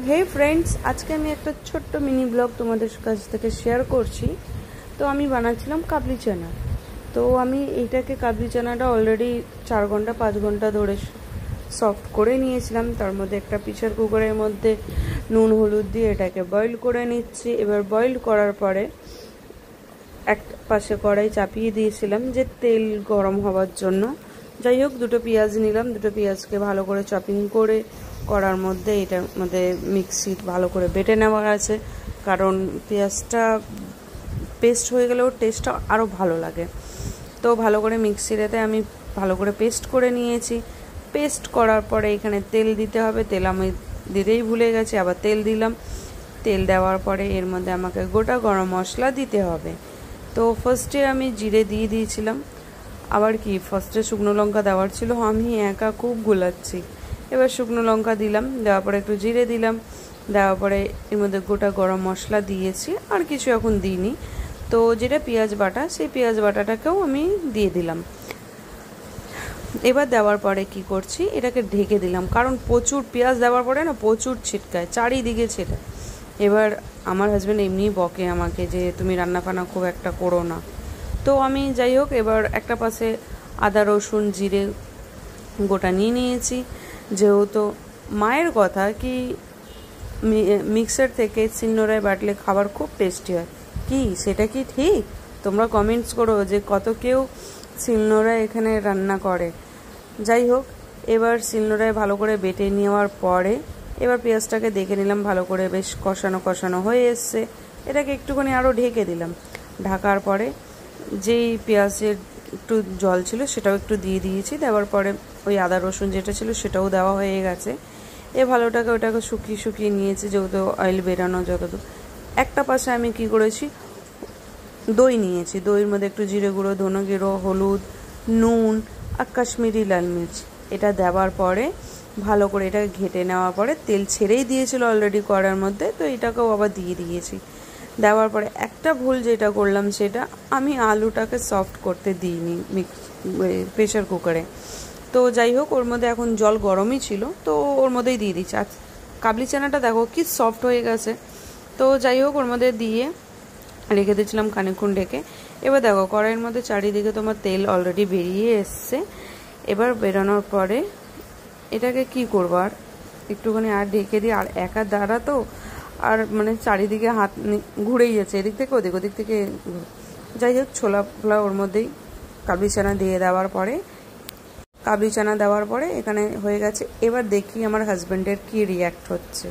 হে friends, আজকে আমি একটা ছোট্ট মিনি ব্লগ তোমাদের কাছ থেকে শেয়ার করছি। তো আমি বানাচ্ছিলাম কাবলি চানা। তো আমি এইটাকে কাবলি চানাটা অলরেডি 4-5 ঘন্টা ধরে সফট করে নিয়েছিলাম। তার মধ্যে একটা প্রেসার কুকারের মধ্যে নুন হলুদ দিয়ে এটাকে বয়েল করে নিচ্ছি। এবার বয়েল করার পরে এক পাশে কড়াই চাপিয়ে দিয়েছিলাম যে তেল গরম হওয়ার জন্য। যাই হোক, দুটো পেঁয়াজ নিলাম, দুটো পেঁয়াজকে ভালো করে চপিং করে করার মধ্যে এটার মধ্যে মিক্সি ভালো করে বেটে নেওয়া আছে, কারণ পেঁয়াজটা পেস্ট হয়ে গেলেও টেস্টটা আরও ভালো লাগে। তো ভালো করে মিক্সিতে আমি ভালো করে পেস্ট করে নিয়েছি। পেস্ট করার পরে এখানে তেল দিতে হবে, তেল আমি দিতেই ভুলে গেছি, আবার তেল দিলাম। তেল দেওয়ার পরে এর মধ্যে আমাকে গোটা গরম মশলা দিতে হবে। তো ফার্স্টে আমি জিরে দিয়ে দিয়েছিলাম, আবার কি ফার্স্টে শুকনো লঙ্কা দেওয়ার ছিল, আমি একা খুব গুলাচ্ছি। এবার শুকনো লঙ্কা দিলাম, দেওয়ার পরে একটু জিরে দিলাম, দেওয়ার পরে এর মধ্যে গোটা গরম মশলা দিয়েছি, আর কিছু এখন দিইনি। তো যেটা পেঁয়াজ বাটা, সেই পেঁয়াজ বাটাটাকেও আমি দিয়ে দিলাম। এবার দেওয়ার পরে কি করছি, এটাকে ঢেকে দিলাম, কারণ প্রচুর পেঁয়াজ দেওয়ার পরে না প্রচুর ছিটকায়, চারিদিকে ছেটে। এবার আমার হাজব্যান্ড এমনিই বকে আমাকে যে তুমি রান্নাবান্না খুব একটা করো না। তো আমি যাই হোক, এবার একটা পাশে আদা রসুন জিরে গোটা নিয়ে নিয়েছি। যেহেতু মায়ের কথা কি মিক্সার থেকে শিলনোড়ায় বাটলে খাবার খুব টেস্টি হয়, কি সেটা কি ঠিক? তোমরা কমেন্টস করো যে কত কেউ শিলনোড়ায় এখানে রান্না করে। যাই হোক, এবার শিলনোড়ায় ভালো করে বেটে নেওয়ার পরে এবার পেঁয়াজটাকে দেখে নিলাম, ভালো করে বেশ কষানো কষানো হয়ে এসছে। এটাকে একটুখানি আরও ঢেকে দিলাম। ঢাকার পরে যেই পেঁয়াজের একটু জল ছিল সেটাও একটু দিয়ে দিয়েছি। দেওয়ার পরে ওই আদা রসুন যেটা ছিল সেটাও দেওয়া হয়ে গেছে। ওটাকে শুকিয়ে শুকিয়ে নিয়েছি, যেহেতু অয়েল বেরানো যতদূর। একটা পাশে আমি কি করেছি, দই নিয়েছি। দইয়ের মধ্যে একটু জিরে গুঁড়ো, ধনে গুঁড়ো, হলুদ, নুন আর কাশ্মীরি লাল মির্চ এটা দেওয়ার পরে ভালো করে এটাকে ঘেটে নেওয়ার পরে তেল ছেড়েই দিয়েছিল অলরেডি কড়ার মধ্যে, তো এটাকেও আবার দিয়ে দিয়েছি। দেওয়ার পরে একটা ভুল যেটা করলাম, সেটা আমি আলুটাকে সফট করতে দিইনি প্রেশার কুকারে। তো যাই হোক, ওর মধ্যে এখন জল গরমই ছিল, তো ওর মধ্যেই দিয়ে দিচ্ছি। আর কাবলি চানাটা দেখো কি সফট হয়ে গেছে। তো যাই হোক, ওর মধ্যে দিয়ে রেখে দিয়েছিলাম খানিকক্ষণ ঢেকে। এবার দেখো কড়াইয়ের মধ্যে চারিদিকে তোমার তেল অলরেডি বেরিয়ে এসছে। এবার বেরোনোর পরে এটাকে কি করবো, আর একটুখানি আর ঢেকে দিই। আর একা দ্বারা তো আর মানে চারিদিকে হাত ঘুরেই যাচ্ছে, এদিক থেকে ওদিক, ওদিক থেকে। যাই হোক, ছোলা ফোলা ওর মধ্যেই কাবলি চানা দেওয়ার পরে এখানে হয়ে গেছে। এবার দেখি আমার হাজব্যান্ডের কি রিয়াক্ট হচ্ছে।